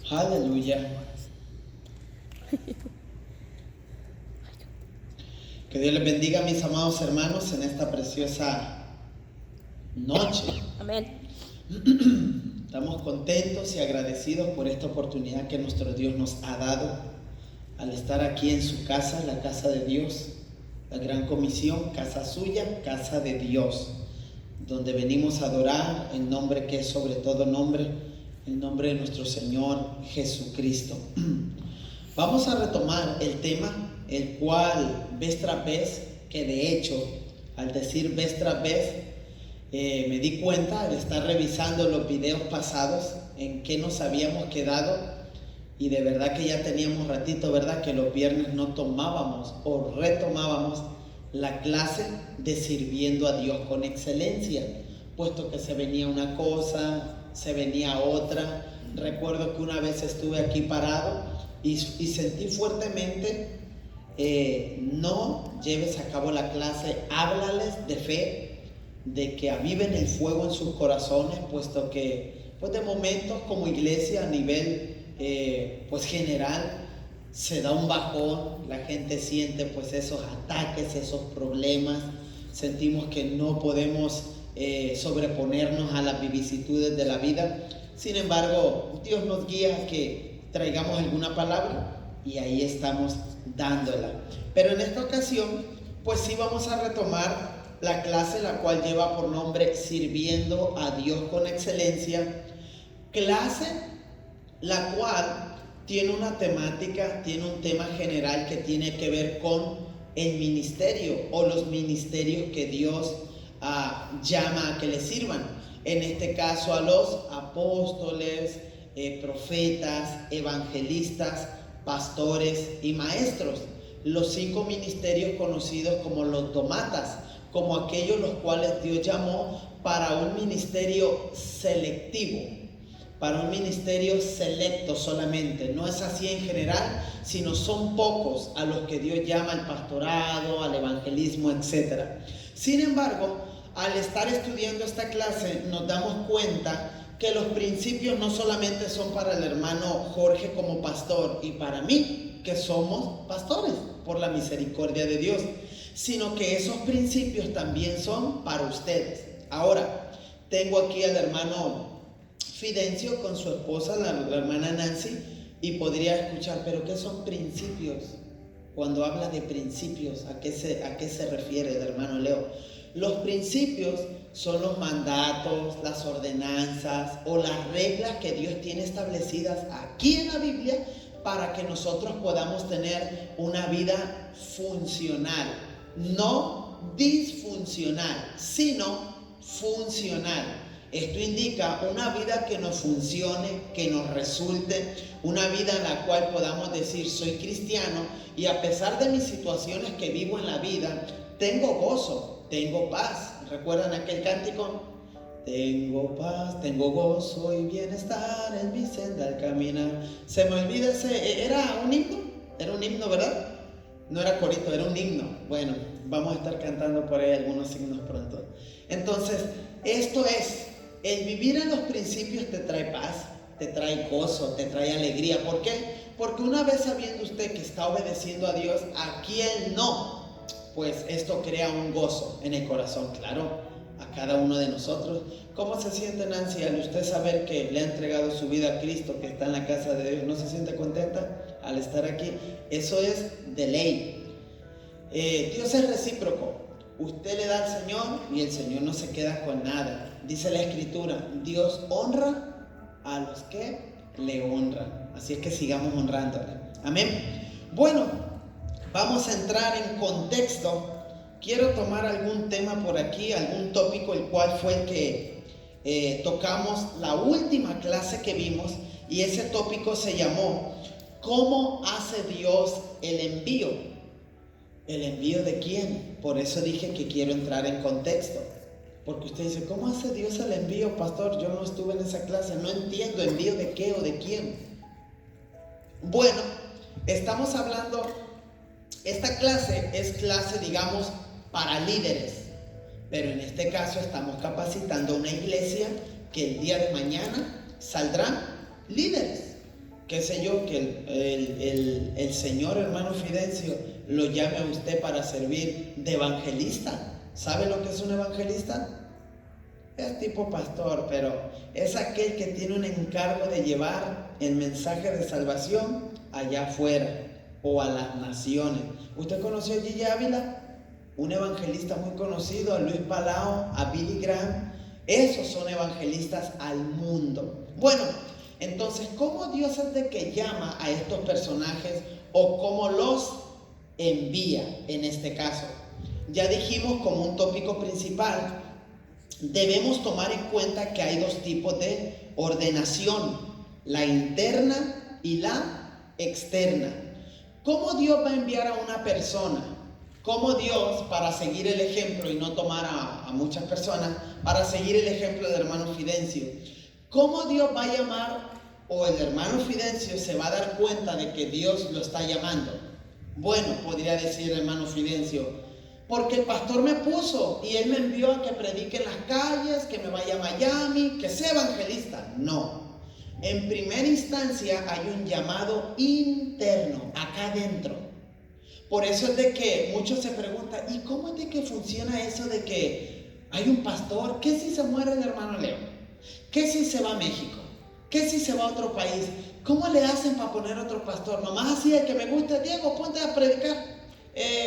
Aleluya. Que Dios les bendiga, mis amados hermanos, en esta preciosa noche. Amén. Estamos contentos y agradecidos por esta oportunidad que nuestro Dios nos ha dado al estar aquí en su casa, la casa de Dios, la gran comisión, casa suya, casa de Dios, donde venimos a adorar el nombre que es sobre todo nombre, el nombre de nuestro Señor Jesucristo. Vamos a retomar el tema, el cual vez tras vez, que de hecho, al decir vez tras vez, me di cuenta al estar revisando los videos pasados en que nos habíamos quedado, y de verdad que ya teníamos ratito, ¿verdad? Que los viernes no tomábamos o retomábamos la clase de sirviendo a Dios con excelencia, puesto que se venía una cosa, se venía otra. Recuerdo que una vez estuve aquí parado y sentí fuertemente, no lleves a cabo la clase, háblales de fe, de que aviven el fuego en sus corazones, puesto que pues de momentos como iglesia a nivel pues general se da un bajón, la gente siente pues esos ataques, esos problemas, sentimos que no podemos sobreponernos a las vicisitudes de la vida. Sin embargo, Dios nos guía a que traigamos alguna palabra y ahí estamos dándola. Pero en esta ocasión pues sí vamos a retomar la clase, la cual lleva por nombre Sirviendo a Dios con Excelencia, clase la cual tiene una temática, tiene un tema general que tiene que ver con el ministerio o los ministerios que Dios llama a que le sirvan. En este caso a los apóstoles, profetas, evangelistas, pastores y maestros. Los 5 ministerios conocidos como los domatas, como aquellos los cuales Dios llamó para un ministerio selectivo, para un ministerio selecto solamente. No es así en general, sino son pocos a los que Dios llama al pastorado, al evangelismo, etc. Sin embargo, al estar estudiando esta clase nos damos cuenta que los principios no solamente son para el hermano Jorge como pastor y para mí, que somos pastores por la misericordia de Dios, sino que esos principios también son para ustedes. Ahora, tengo aquí al hermano Fidencio con su esposa, la hermana Nancy, y podría escuchar, ¿pero qué son principios? Cuando habla de principios, ¿a qué se refiere el hermano Leo? Los principios son los mandatos, las ordenanzas o las reglas que Dios tiene establecidas aquí en la Biblia para que nosotros podamos tener una vida funcional, no disfuncional, sino funcional. Esto indica una vida que nos funcione, que nos resulte, una vida en la cual podamos decir, soy cristiano y a pesar de mis situaciones que vivo en la vida, tengo gozo, tengo paz. ¿Recuerdan aquel cántico? Tengo paz, tengo gozo y bienestar en mi senda al caminar. Se me olvida ¿era un himno, ¿verdad? No era corito, era un himno. Bueno, vamos a estar cantando por ahí algunos himnos pronto. Entonces, esto es, el vivir en los principios te trae paz, te trae gozo, te trae alegría. ¿Por qué? Porque una vez sabiendo usted que está obedeciendo a Dios, ¿a quién no? Pues esto crea un gozo en el corazón, claro, a cada uno de nosotros. ¿Cómo se siente Nancy al usted saber que le ha entregado su vida a Cristo, que está en la casa de Dios? ¿No se siente contenta al estar aquí? Eso es de ley. Dios es recíproco. Usted le da al Señor y el Señor no se queda con nada. Dice la Escritura, Dios honra a los que le honran. Así es que sigamos honrándole. Amén. Bueno, vamos a entrar en contexto. Quiero tomar algún tema por aquí, algún tópico, el cual fue el que tocamos la última clase que vimos, y ese tópico se llamó ¿cómo hace Dios el envío? ¿El envío de quién? Por eso dije que quiero entrar en contexto, porque usted dice, ¿cómo hace Dios el envío, pastor? Yo no estuve en esa clase, no entiendo, ¿envío de qué o de quién? Bueno, estamos hablando, esta clase es clase, digamos, para líderes, pero en este caso estamos capacitando a una iglesia que el día de mañana saldrán líderes. qué sé yo, que el Señor, hermano Fidencio, lo llame a usted para servir de evangelista. ¿Sabe lo que es un evangelista? Es tipo pastor, pero es aquel que tiene un encargo de llevar el mensaje de salvación allá afuera o a las naciones. ¿Usted conoció a Gigi Ávila? Un evangelista muy conocido, a Luis Palao, a Billy Graham. Esos son evangelistas al mundo. Bueno, entonces, ¿cómo Dios es de que llama a estos personajes o cómo los envía en este caso? Ya dijimos como un tópico principal, debemos tomar en cuenta que hay dos tipos de ordenación, la interna y la externa. ¿Cómo Dios va a enviar a una persona? ¿Cómo Dios, para seguir el ejemplo y no tomar a muchas personas, para seguir el ejemplo del hermano Fidencio, cómo Dios va a llamar o el hermano Fidencio se va a dar cuenta de que Dios lo está llamando? Bueno, podría decir el hermano Fidencio, porque el pastor me puso y él me envió a que predique en las calles, que me vaya a Miami, que sea evangelista. No. En primera instancia hay un llamado interno, acá adentro. Por eso es de que muchos se preguntan, ¿y cómo es de que funciona eso de que hay un pastor? ¿Qué si se muere el hermano Leo? ¿Qué si se va a México? ¿Qué si se va a otro país? ¿Cómo le hacen para poner otro pastor? Nomás así el que me gusta, Diego, ponte a predicar.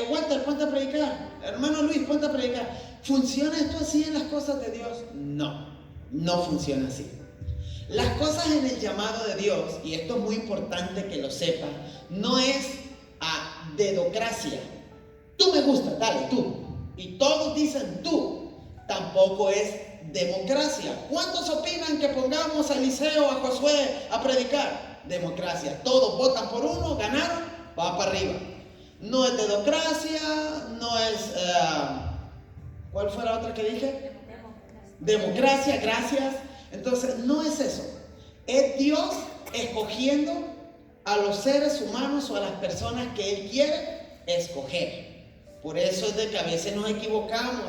Walter, ponte a predicar. Hermano Luis, ponte a predicar. ¿Funciona esto así en las cosas de Dios? No, no funciona así. Las cosas en el llamado de Dios, y esto es muy importante que lo sepan, no es a dedocracia. Tú me gusta, dale, tú. Y todos dicen tú. Tampoco es democracia. ¿Cuántos opinan que pongamos a Eliseo, a Josué a predicar? Democracia. Todos votan por uno, ganaron, va para arriba. No es dedocracia, no es... ¿cuál fue la otra que dije? Democracia, gracias. Entonces, no es eso. Es Dios escogiendo a los seres humanos o a las personas que Él quiere escoger. Por eso es de que a veces nos equivocamos.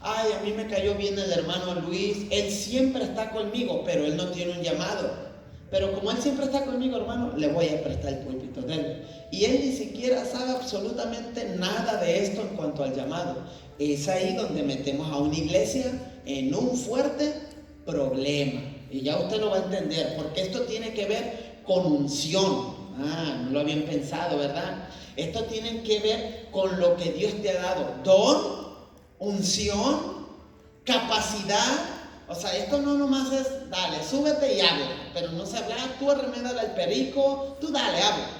Ay, a mí me cayó bien el hermano Luis. Él siempre está conmigo, pero él no tiene un llamado. Pero como él siempre está conmigo, hermano, le voy a prestar el púlpito de él. Y él ni siquiera sabe absolutamente nada de esto en cuanto al llamado. Es ahí donde metemos a una iglesia en un fuerte problema. Y ya usted lo va a entender, porque esto tiene que ver con unción. No lo habían pensado, ¿verdad? Esto tiene que ver con lo que Dios te ha dado. Don, unción, capacidad. O sea, esto no nomás es, dale, súbete y habla. Pero no se habla, tú arremédale al perico, tú dale, habla.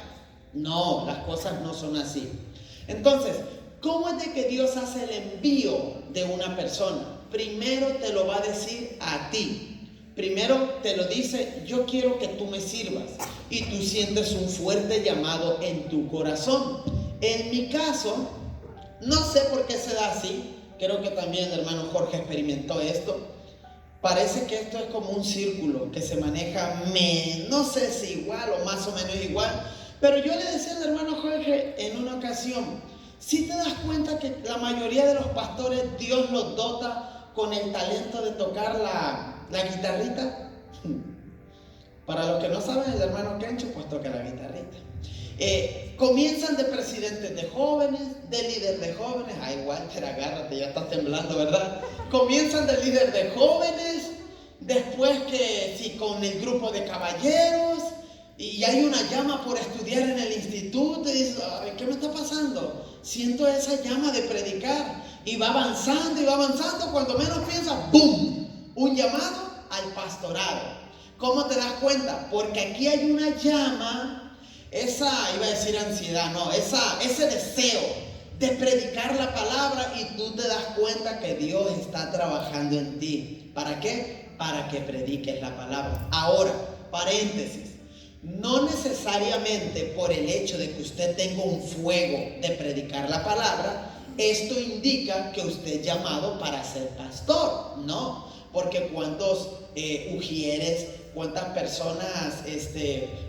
No, las cosas no son así. Entonces, ¿cómo es de que Dios hace el envío de una persona? Primero te lo va a decir a ti. Primero te lo dice, yo quiero que tú me sirvas. Y tú sientes un fuerte llamado en tu corazón. En mi caso, no sé por qué se da así. Creo que también el hermano Jorge experimentó esto. Parece que esto es como un círculo que se maneja, no sé si igual o más o menos igual. Pero yo le decía al hermano Jorge en una ocasión, si te das cuenta que la mayoría de los pastores Dios los dota con el talento de tocar la guitarrita. Para los que no saben, el hermano Kencho pues toca la guitarrita. Comienzan de presidentes de jóvenes, de líder de jóvenes. Ay, Walter, agárrate, ya estás temblando, ¿verdad? Comienzan de líder de jóvenes, después que sí, con el grupo de caballeros, y hay una llama por estudiar en el instituto, y dices, ¿qué me está pasando? Siento esa llama de predicar, y va avanzando, cuando menos piensas, ¡boom! Un llamado al pastorado. ¿Cómo te das cuenta? Porque aquí hay una llama. Iba a decir ansiedad, no, ese deseo de predicar la palabra, y tú te das cuenta que Dios está trabajando en ti. ¿Para qué? Para que prediques la palabra. Ahora, paréntesis, no necesariamente por el hecho de que usted tenga un fuego de predicar la palabra, esto indica que usted es llamado para ser pastor, ¿no? Porque cuántos ujieres, cuántas personas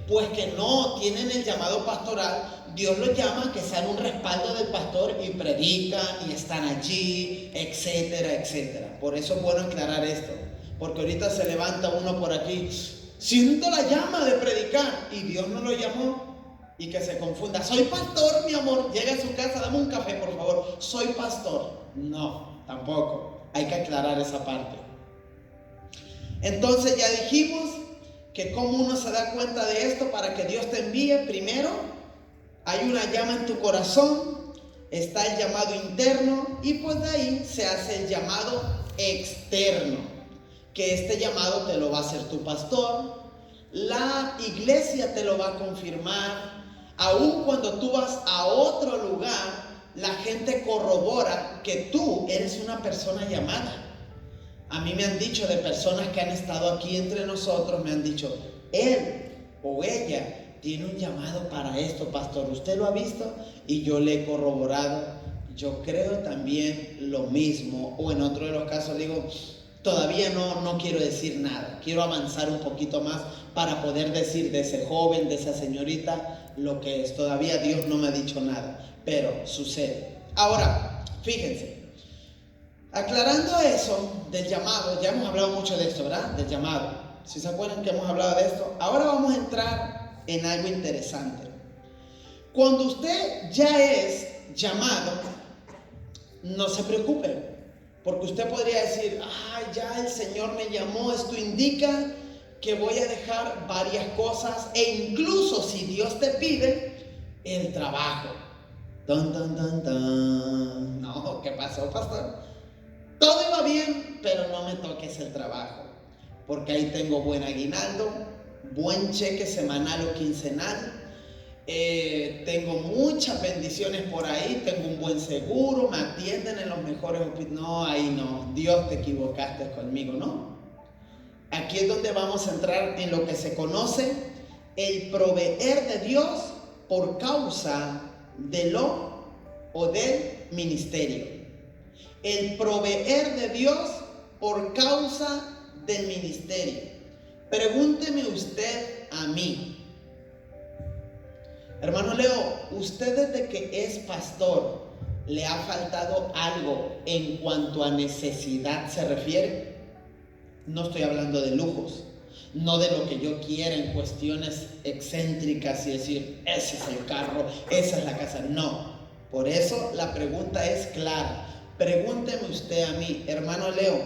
pues que no tienen el llamado pastoral, Dios los llama a que sean un respaldo del pastor y predican y están allí, etcétera, etcétera. Por eso es bueno aclarar esto, porque ahorita se levanta uno por aquí, Siento la llama de predicar y Dios no lo llamó. Y que se confunda. Soy pastor, mi amor. Llega a su casa, dame un café, por favor. Soy pastor. No, tampoco. Hay que aclarar esa parte. Entonces ya dijimos que cómo uno se da cuenta de esto para que Dios te envíe. Primero, hay una llama en tu corazón, está el llamado interno y pues de ahí se hace el llamado externo, que este llamado te lo va a hacer tu pastor, la iglesia te lo va a confirmar. Aun cuando tú vas a otro lugar, la gente corrobora que tú eres una persona llamada. A mí me han dicho de personas que han estado aquí entre nosotros, me han dicho, él o ella tiene un llamado para esto, pastor, ¿usted lo ha visto? Y yo le he corroborado. Yo creo también lo mismo. O en otro de los casos digo, todavía no quiero decir nada, quiero avanzar un poquito más para poder decir de ese joven, de esa señorita, lo que es. Todavía Dios no me ha dicho nada, pero sucede. Ahora, fíjense, aclarando eso del llamado, ya hemos hablado mucho de esto, ¿verdad? Del llamado. Si se acuerdan que hemos hablado de esto, ahora vamos a entrar en algo interesante. Cuando usted ya es llamado, no se preocupe. Porque usted podría decir, ya el Señor me llamó, esto indica que voy a dejar varias cosas e incluso si Dios te pide el trabajo. No, ¿qué pasó, pastor? Todo iba bien, pero no me toques el trabajo, porque ahí tengo buen aguinaldo, buen cheque semanal o quincenal. Tengo muchas bendiciones por ahí, tengo un buen seguro, me atienden en los mejores hospitales. No, ahí no, Dios, te equivocaste conmigo, ¿no? Aquí es donde vamos a entrar en lo que se conoce el proveer de Dios por causa de lo o del ministerio. El proveer de Dios por causa del ministerio. Pregúnteme usted a mí, hermano Leo, ¿usted desde que es pastor le ha faltado algo en cuanto a necesidad se refiere? No estoy hablando de lujos, no de lo que yo quiera en cuestiones excéntricas y decir, ese es el carro, esa es la casa. No, por eso la pregunta es clara. Pregúnteme usted a mí, hermano Leo,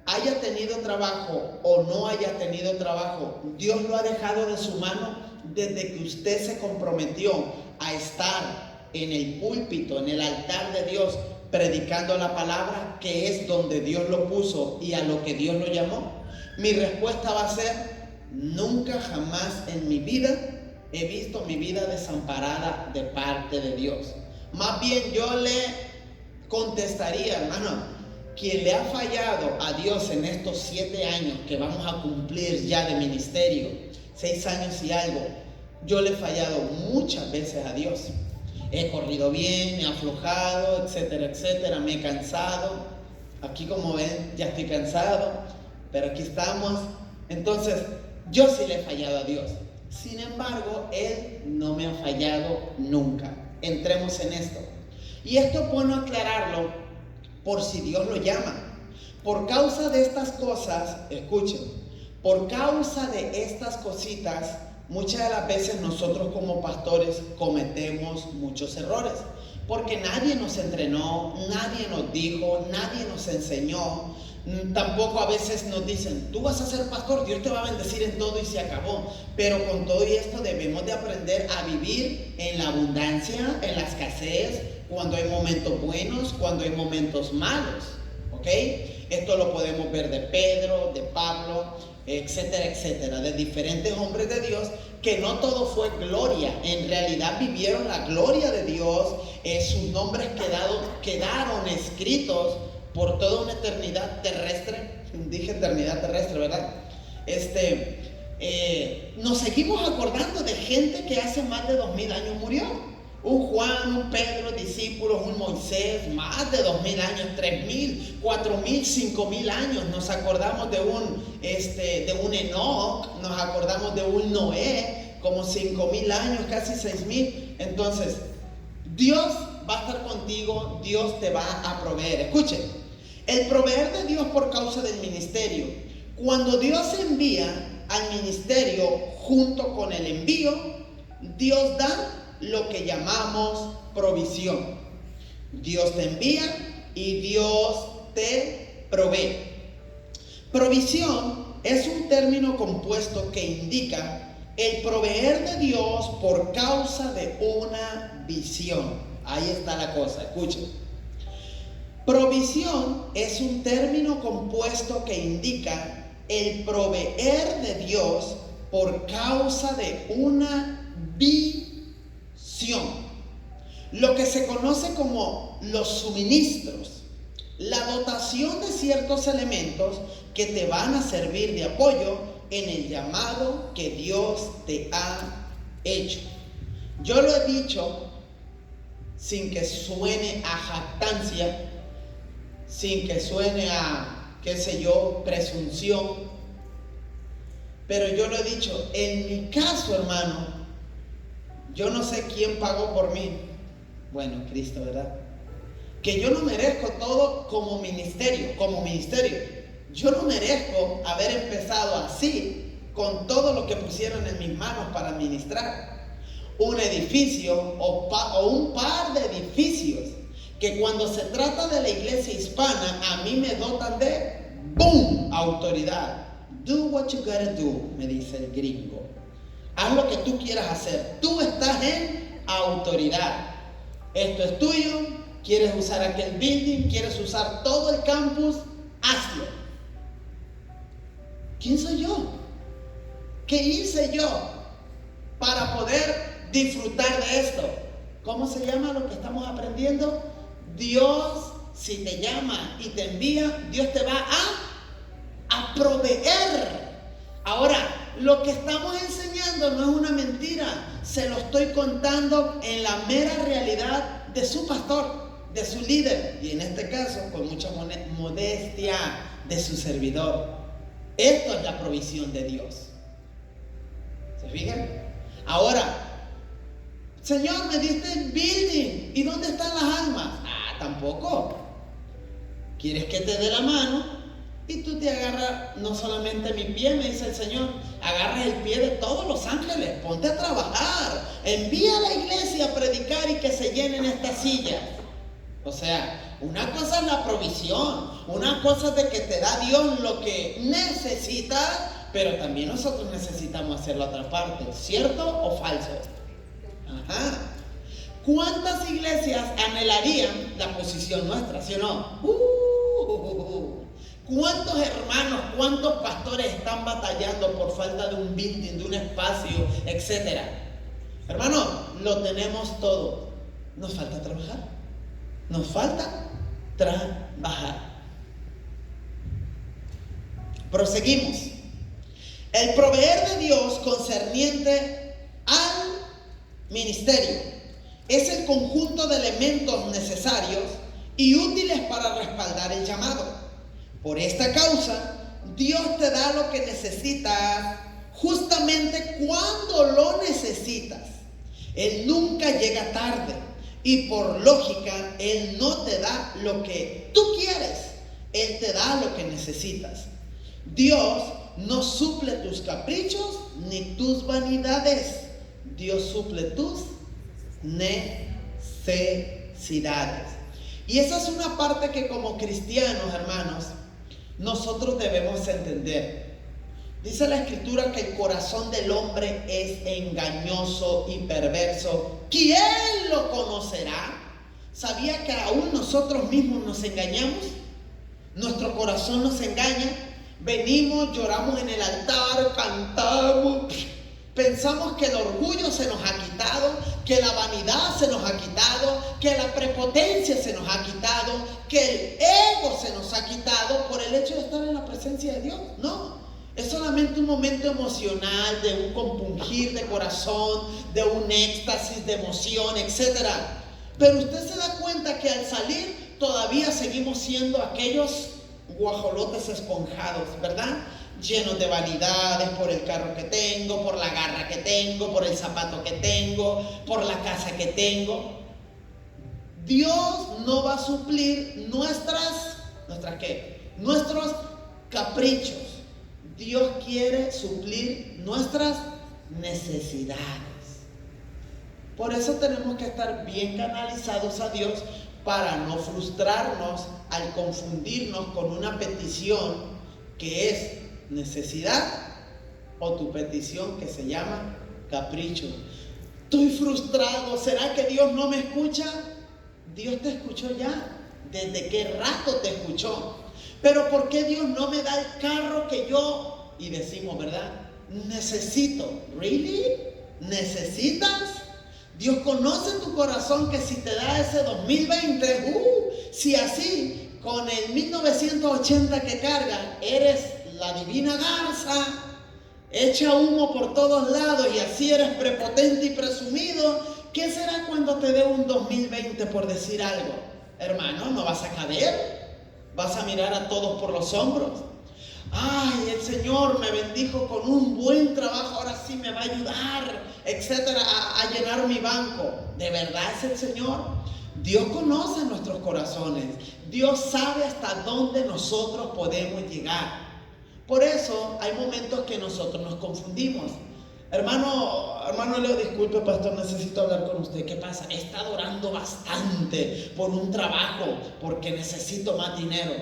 haya tenido trabajo o no haya tenido trabajo, Dios lo ha dejado de su mano desde que usted se comprometió a estar en el púlpito, en el altar de Dios, predicando la palabra, que es donde Dios lo puso y a lo que Dios lo llamó. Mi respuesta va a ser, nunca jamás en mi vida he visto mi vida desamparada de parte de Dios. Más bien yo le contestaría, hermano, quien le ha fallado a Dios en estos 7 años que vamos a cumplir ya de ministerio, 6 años y algo, yo le he fallado muchas veces a Dios. He corrido bien, me he aflojado, etcétera, etcétera, me he cansado. Aquí, como ven, ya estoy cansado, pero aquí estamos. Entonces, yo sí le he fallado a Dios. Sin embargo, Él no me ha fallado nunca. Entremos en esto. Y esto es bueno aclararlo por si Dios lo llama. Por causa de estas cosas, escuchen, por causa de estas cositas, muchas de las veces nosotros como pastores cometemos muchos errores, porque nadie nos entrenó, nadie nos dijo, nadie nos enseñó. Tampoco a veces nos dicen, tú vas a ser pastor, Dios te va a bendecir en todo y se acabó. Pero con todo esto debemos de aprender a vivir en la abundancia, en la escasez, cuando hay momentos buenos, cuando hay momentos malos, ¿ok? Esto lo podemos ver de Pedro, de Pablo, etcétera, etcétera, de diferentes hombres de Dios, que no todo fue gloria, en realidad vivieron la gloria de Dios, sus nombres quedaron escritos por toda una eternidad terrestre. Dije eternidad terrestre, ¿verdad? Nos seguimos acordando de gente que hace más de 2000 años murió. Un Juan, un Pedro, discípulos, un Moisés, más de 2000 años, 3000, 4000, 5000 años. Nos acordamos de un Enoc, nos acordamos de un Noé, como 5000 años, casi 6000. Entonces, Dios va a estar contigo, Dios te va a proveer. Escuchen, el proveer de Dios por causa del ministerio. Cuando Dios envía, al ministerio junto con el envío, Dios da lo que llamamos provisión. Dios te envía y Dios te provee. Provisión es un término compuesto que indica el proveer de Dios por causa de una visión. Ahí está la cosa, escuchen. Provisión es un término compuesto que indica el proveer de Dios por causa de una visión. Lo que se conoce como los suministros, la dotación de ciertos elementos que te van a servir de apoyo en el llamado que Dios te ha hecho. Yo lo he dicho sin que suene a jactancia, sin que suene a, qué sé yo, presunción, pero yo lo he dicho, en mi caso, hermano, yo no sé quién pagó por mí. Bueno, Cristo, ¿verdad? Que yo no merezco todo como ministerio. Yo no merezco haber empezado así, con todo lo que pusieron en mis manos para administrar un edificio o un par de edificios que cuando se trata de la iglesia hispana a mí me dotan de ¡boom! Autoridad. Do what you gotta do, me dice el gringo. Haz lo que tú quieras hacer. Tú estás en autoridad. Esto es tuyo. ¿Quieres usar aquel building? ¿Quieres usar todo el campus? Hazlo. ¿Quién soy yo? ¿Qué hice yo para poder disfrutar de esto? ¿Cómo se llama lo que estamos aprendiendo? Dios, si te llama y te envía, Dios te va a proveer. Ahora, lo que estamos enseñando no es una mentira. Se lo estoy contando en la mera realidad de su pastor, de su líder, y en este caso, con mucha modestia, de su servidor. Esto es la provisión de Dios. ¿Se fijan? Ahora, Señor, me diste el building. ¿Y dónde están las almas? Tampoco. ¿Quieres que te dé la mano? Y tú te agarras, no solamente mi pie, me dice el Señor, agarras el pie de todos los ángeles, ponte a trabajar, envía a la iglesia a predicar y que se llenen estas sillas. O sea, una cosa es la provisión, una cosa es de que te da Dios lo que necesitas, pero también nosotros necesitamos hacer la otra parte, ¿cierto o falso? Ajá. ¿Cuántas iglesias anhelarían la posición nuestra, sí o no? ¿Cuántos hermanos, cuántos pastores están batallando por falta de un building, de un espacio, etcétera? Hermano, lo tenemos todo. Nos falta trabajar. Nos falta trabajar. Proseguimos. El proveer de Dios concerniente al ministerio es el conjunto de elementos necesarios y útiles para respaldar el llamado. Por esta causa, Dios te da lo que necesitas justamente cuando lo necesitas. Él nunca llega tarde y por lógica, Él no te da lo que tú quieres. Él te da lo que necesitas. Dios no suple tus caprichos ni tus vanidades. Dios suple tus necesidades. Y esa es una parte que como cristianos, hermanos, nosotros debemos entender. Dice la Escritura que el corazón del hombre es engañoso y perverso. ¿Quién lo conocerá? ¿Sabía que aún nosotros mismos nos engañamos? Nuestro corazón nos engaña. Venimos, lloramos en el altar, cantamos, pensamos que el orgullo se nos ha quitado, que la vanidad se nos ha quitado, que la prepotencia se nos ha quitado, que el ego se nos ha quitado por el hecho de estar en la presencia de Dios. No, es solamente un momento emocional, de un compungir de corazón, de un éxtasis de emoción, etc. Pero usted se da cuenta que al salir todavía seguimos siendo aquellos guajolotes esponjados, ¿verdad? Llenos de vanidades por el carro que tengo, por la garra que tengo, por el zapato que tengo, por la casa que tengo. Dios no va a suplir nuestros caprichos. Dios quiere suplir nuestras necesidades. Por eso tenemos que estar bien canalizados a Dios para no frustrarnos al confundirnos con una petición que es necesidad o tu petición que se llama capricho. Estoy frustrado, ¿será que Dios no me escucha? Dios te escuchó ya. ¿Desde qué rato te escuchó? Pero ¿por qué Dios no me da el carro que yo? Y decimos, ¿verdad? Necesito. ¿Really? ¿Necesitas? Dios conoce tu corazón, que si te da ese 2020, si así, con el 1980 que carga, eres la divina garza, echa humo por todos lados y así eres prepotente y presumido, ¿qué será cuando te dé un 2020 por decir algo? Hermano, ¿no vas a caber? ¿Vas a mirar a todos por los hombros? Ay, el Señor me bendijo con un buen trabajo, ahora sí me va a ayudar, etcétera, a llenar mi banco. ¿De verdad es el Señor? Dios conoce nuestros corazones. Dios sabe hasta dónde nosotros podemos llegar. Por eso hay momentos que nosotros nos confundimos. Hermano Leo, disculpe, pastor, necesito hablar con usted. ¿Qué pasa? He estado orando bastante por un trabajo porque necesito más dinero.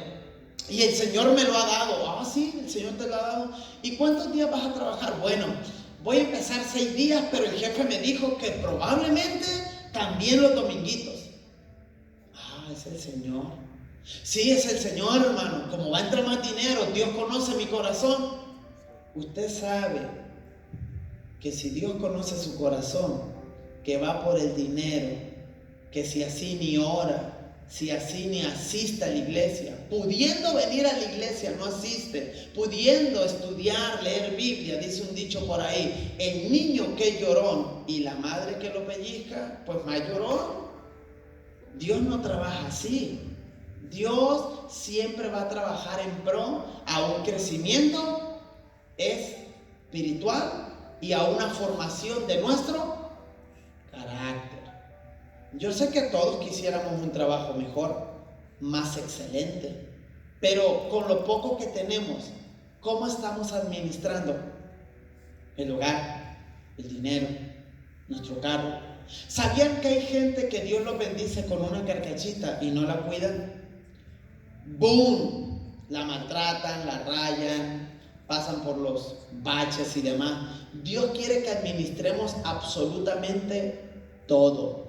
Y el Señor me lo ha dado. Ah, sí, el Señor te lo ha dado. ¿Y cuántos días vas a trabajar? Bueno, voy a empezar 6 días, pero el jefe me dijo que probablemente también los dominguitos. Ah, es el Señor. Sí, es el Señor, hermano. Como va a entrar más dinero, Dios conoce mi corazón. Usted sabe que si Dios conoce su corazón, que va por el dinero, que si así ni ora, si así ni asiste a la iglesia, pudiendo venir a la iglesia no asiste, pudiendo estudiar, leer Biblia, dice un dicho por ahí, el niño que es llorón y la madre que lo pellizca, pues más llorón. Dios no trabaja así. Dios siempre va a trabajar en pro a un crecimiento espiritual y a una formación de nuestro carácter. Yo sé que todos quisiéramos un trabajo mejor, más excelente, pero con lo poco que tenemos, ¿cómo estamos administrando el hogar, el dinero, nuestro carro? ¿Sabían que hay gente que Dios los bendice con una carcachita y no la cuidan? ¡Boom! La maltratan, la rayan, pasan por los baches y demás. Dios quiere que administremos absolutamente todo.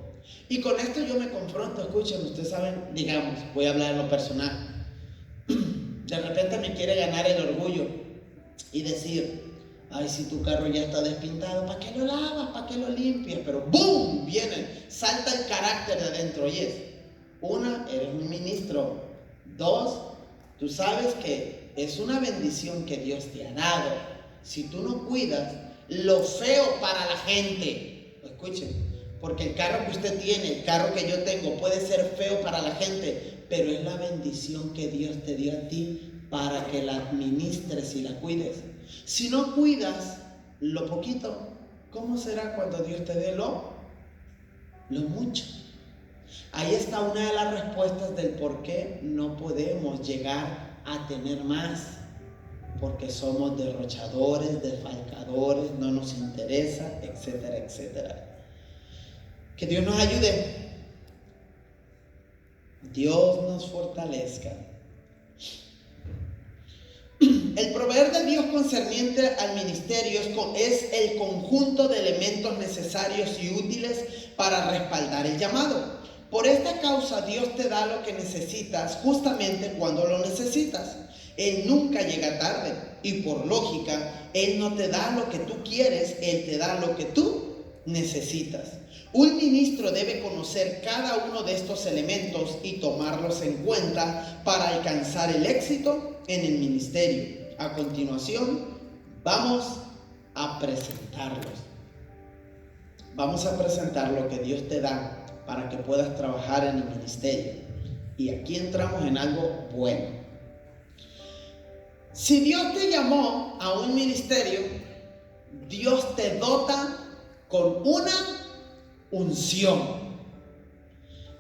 Y con esto yo me confronto. Escuchen, ustedes saben, digamos, voy a hablar en lo personal. De repente me quiere ganar el orgullo y decir, ay, si tu carro ya está despintado, ¿para qué lo lavas? ¿Para qué lo limpias? Pero ¡boom! Viene, salta el carácter de adentro. Oye, una, eres un ministro. 2, tú sabes que es una bendición que Dios te ha dado. Si tú no cuidas, lo feo para la gente, escuchen, porque el carro que usted tiene, el carro que yo tengo, puede ser feo para la gente, pero es la bendición que Dios te dio a ti para que la administres y la cuides. Si no cuidas lo poquito, ¿cómo será cuando Dios te dé lo mucho? Ahí está una de las respuestas del por qué no podemos llegar a tener más. Porque somos derrochadores, defalcadores, no nos interesa, etcétera, etcétera. Que Dios nos ayude. Dios nos fortalezca. El proveer de Dios concerniente al ministerio es el conjunto de elementos necesarios y útiles para respaldar el llamado. Por esta causa Dios te da lo que necesitas justamente cuando lo necesitas. Él nunca llega tarde y por lógica, Él no te da lo que tú quieres, Él te da lo que tú necesitas. Un ministro debe conocer cada uno de estos elementos y tomarlos en cuenta para alcanzar el éxito en el ministerio. A continuación, vamos a presentarlos. Vamos a presentar lo que Dios te da para que puedas trabajar en el ministerio. Y aquí entramos en algo bueno. Si Dios te llamó a un ministerio, Dios te dota con una unción.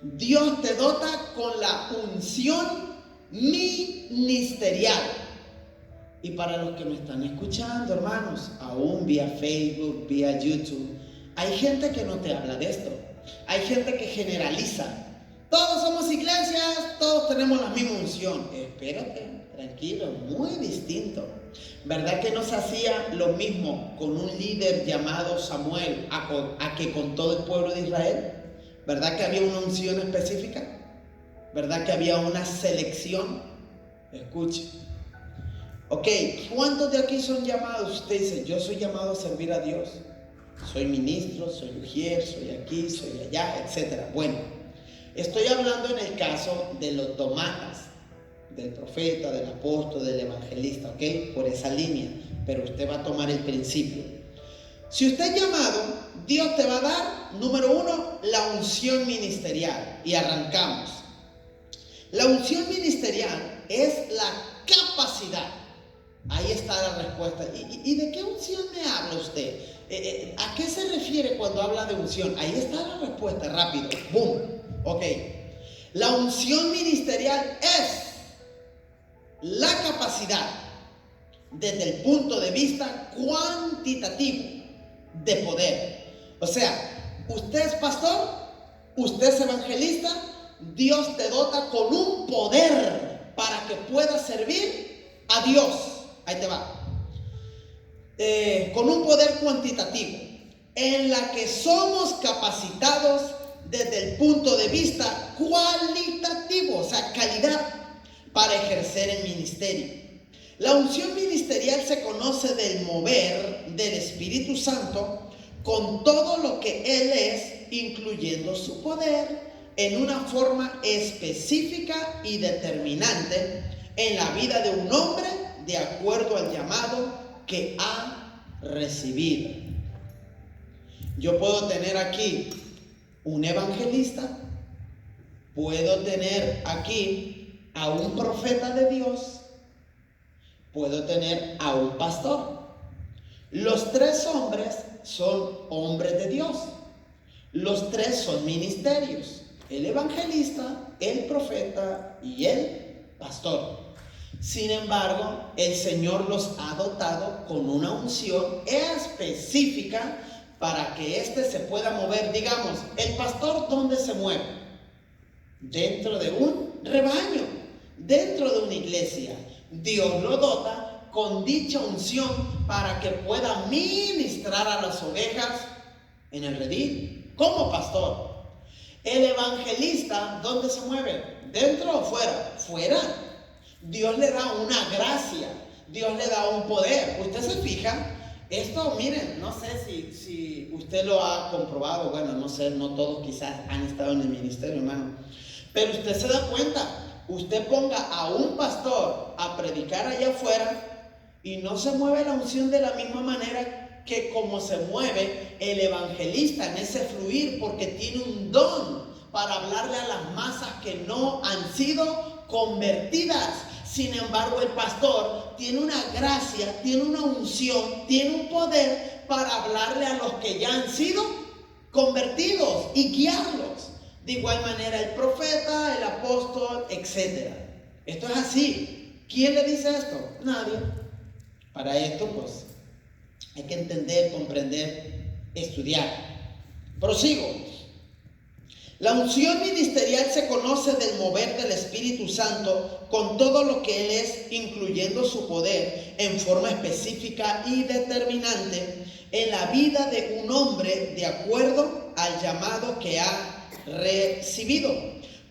Dios te dota con la unción ministerial. Y para los que me están escuchando, hermanos, aún vía Facebook, vía YouTube, hay gente que no te habla de esto. Hay gente que generaliza. Todos somos iglesias, todos tenemos la misma unción. Espérate, tranquilo, muy distinto. ¿Verdad que no se hacía lo mismo con un líder llamado Samuel a que con todo el pueblo de Israel? ¿Verdad que había una unción específica? ¿Verdad que había una selección? Escuche. Ok, ¿cuántos de aquí son llamados? Usted dice, yo soy llamado a servir a Dios. Soy ministro, soy ujier, soy aquí, soy allá, etc. Bueno, estoy hablando en el caso de los domatas, del profeta, del apóstol, del evangelista, ok, por esa línea. Pero usted va a tomar el principio. Si usted es llamado, Dios te va a dar, número 1, la unción ministerial. Y arrancamos. La unción ministerial es la capacidad. Ahí está la respuesta. ¿Y de qué unción me habla usted? ¿A qué se refiere cuando habla de unción? Ahí está la respuesta, rápido. ¡Boom! Ok. La unción ministerial es la capacidad desde el punto de vista cuantitativo de poder. O sea, usted es pastor, usted es evangelista, Dios te dota con un poder para que puedas servir a Dios. Ahí te va. Con un poder cuantitativo, en la que somos capacitados desde el punto de vista cualitativo, o sea, calidad, para ejercer el ministerio. La unción ministerial se conoce del mover del Espíritu Santo con todo lo que Él es, incluyendo su poder, en una forma específica y determinante en la vida de un hombre de acuerdo al llamado que ha recibido. Yo puedo tener aquí un evangelista, puedo tener aquí a un profeta de Dios, puedo tener a un pastor. Los tres hombres son hombres de Dios. Los tres son ministerios: el evangelista, el profeta y el pastor. Sin embargo, el Señor los ha dotado con una unción específica para que éste se pueda mover. Digamos, el pastor, ¿dónde se mueve? Dentro de un rebaño, dentro de una iglesia. Dios lo dota con dicha unción para que pueda ministrar a las ovejas en el redil, como pastor. El evangelista, ¿dónde se mueve? ¿Dentro o fuera? Fuera. Dios le da una gracia, Dios le da un poder. Usted se fija, esto, miren, no sé si usted lo ha comprobado, bueno, no sé, no todos quizás han estado en el ministerio, hermano, pero usted se da cuenta, usted ponga a un pastor a predicar allá afuera y no se mueve la unción de la misma manera que como se mueve el evangelista en ese fluir, porque tiene un don para hablarle a las masas que no han sido convertidas. Sin embargo, el pastor tiene una gracia, tiene una unción, tiene un poder para hablarle a los que ya han sido convertidos y guiarlos. De igual manera el profeta, el apóstol, etc. Esto es así. ¿Quién le dice esto? Nadie. Para esto, pues, hay que entender, comprender, estudiar. Prosigo. La unción ministerial se conoce del mover del Espíritu Santo con todo lo que Él es, incluyendo su poder, en forma específica y determinante en la vida de un hombre de acuerdo al llamado que ha recibido.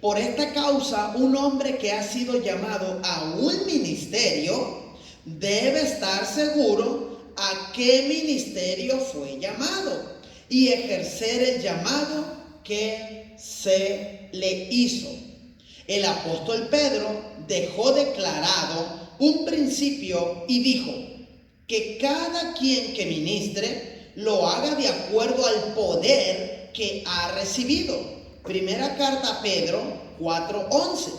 Por esta causa, un hombre que ha sido llamado a un ministerio debe estar seguro a qué ministerio fue llamado y ejercer el llamado que se le hizo. El apóstol Pedro dejó declarado un principio y dijo que cada quien que ministre lo haga de acuerdo al poder que ha recibido. Primera carta a Pedro 4:11.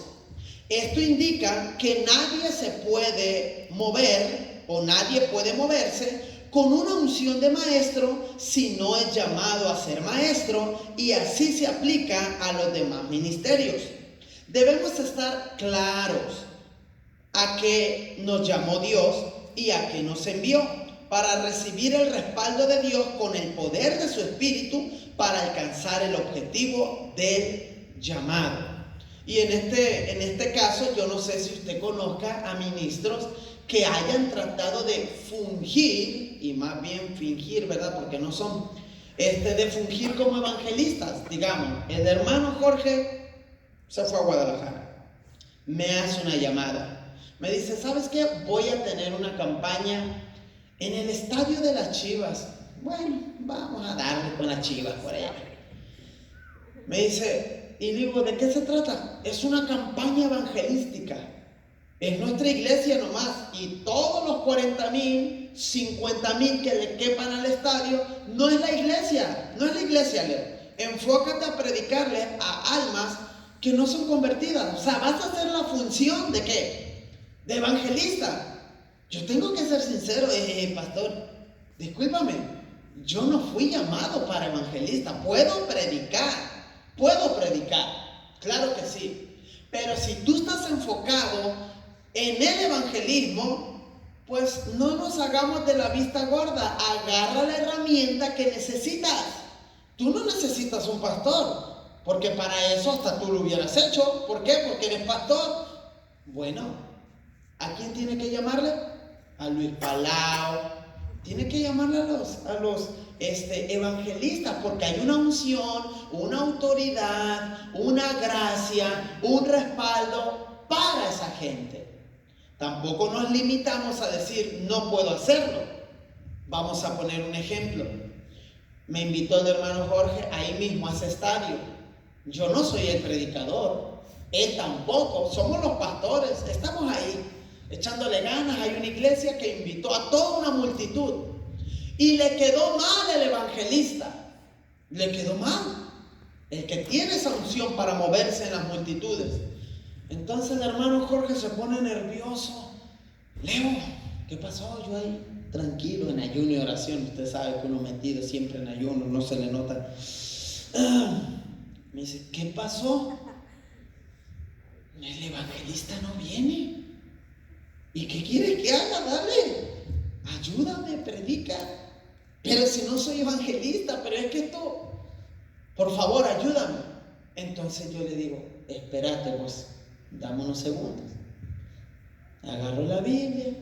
Esto indica que nadie se puede mover o nadie puede moverse con una unción de maestro si no es llamado a ser maestro, y así se aplica a los demás ministerios. Debemos estar claros a qué nos llamó Dios y a qué nos envió, para recibir el respaldo de Dios con el poder de su Espíritu para alcanzar el objetivo del llamado. Y en este caso, yo no sé si usted conozca a ministros que hayan tratado de fungir, y más bien fingir, ¿verdad? Porque no son, de fungir como evangelistas. Digamos, el hermano Jorge se fue a Guadalajara, me hace una llamada, me dice, ¿sabes qué? Voy a tener una campaña en el estadio de las Chivas. Bueno, vamos a darle con las Chivas por allá. Me dice, y digo, ¿de qué se trata? Es una campaña evangelística. Es nuestra iglesia nomás, y todos los 40,000, 50,000 que le quepan al estadio, no es la iglesia, Leo. Enfócate a predicarle a almas que no son convertidas. O sea, vas a hacer la función ¿de qué? De evangelista. Yo tengo que ser sincero, pastor, discúlpame, yo no fui llamado para evangelista. Puedo predicar, claro que sí. Pero si tú estás enfocado en el evangelismo, pues no nos hagamos de la vista gorda. Agarra la herramienta que necesitas. Tú no necesitas un pastor, porque para eso hasta tú lo hubieras hecho. ¿Por qué? Porque eres pastor. Bueno, ¿a quién tiene que llamarle? A Luis Palau. Tiene que llamarle a los evangelistas, porque hay una unción, una autoridad, una gracia, un respaldo para esa gente. Tampoco nos limitamos a decir, no puedo hacerlo. Vamos a poner un ejemplo. Me invitó el hermano Jorge ahí mismo a ese estadio. Yo no soy el predicador, él tampoco, somos los pastores, estamos ahí echándole ganas. Hay una iglesia que invitó a toda una multitud y le quedó mal el evangelista, le quedó mal, el que tiene esa unción para moverse en las multitudes. Entonces el hermano Jorge se pone nervioso. Leo, ¿qué pasó? Yo ahí tranquilo, en ayuno y oración. Usted sabe que uno metido siempre en ayuno, no se le nota. Me dice, ¿qué pasó? El evangelista no viene. ¿Y qué quieres que haga? Dale, ayúdame, predica. Pero si no soy evangelista, pero es que esto, por favor, ayúdame. Entonces yo le digo, espérate vos, dame unos segundos. Agarro la Biblia.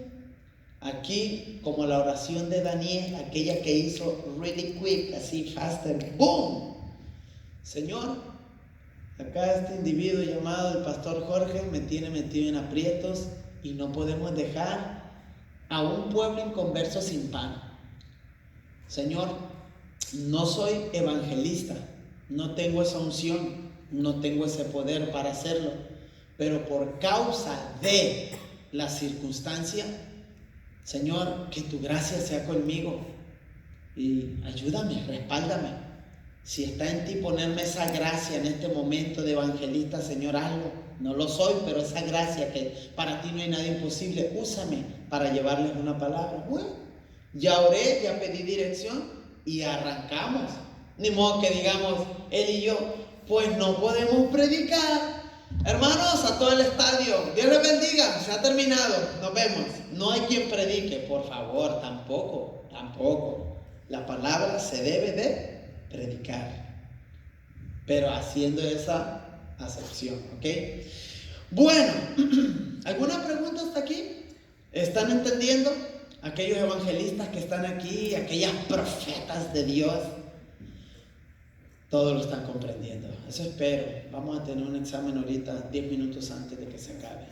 Aquí, como la oración de Daniel, aquella que hizo really quick, así faster, ¡boom! Señor, acá este individuo llamado el pastor Jorge me tiene metido en aprietos y no podemos dejar a un pueblo inconverso sin pan. Señor, no soy evangelista, no tengo esa unción, no tengo ese poder para hacerlo, pero por causa de la circunstancia, Señor, que tu gracia sea conmigo y ayúdame, respáldame. Si está en ti ponerme esa gracia en este momento de evangelista, Señor, hazlo. No lo soy, pero esa gracia que para ti no hay nada imposible, úsame para llevarles una palabra. Bueno, ya oré, ya pedí dirección y arrancamos. Ni modo que digamos, él y yo, pues no podemos predicar. Hermanos, a todo el estadio, Dios les bendiga, se ha terminado, nos vemos. No hay quien predique, por favor, tampoco. La palabra se debe de predicar, pero haciendo esa acepción, ¿ok? Bueno, ¿alguna pregunta hasta aquí? ¿Están entendiendo? Aquellos evangelistas que están aquí, aquellas profetas de Dios, todos lo están comprendiendo. Eso espero. Vamos a tener un examen ahorita 10 minutos antes de que se acabe.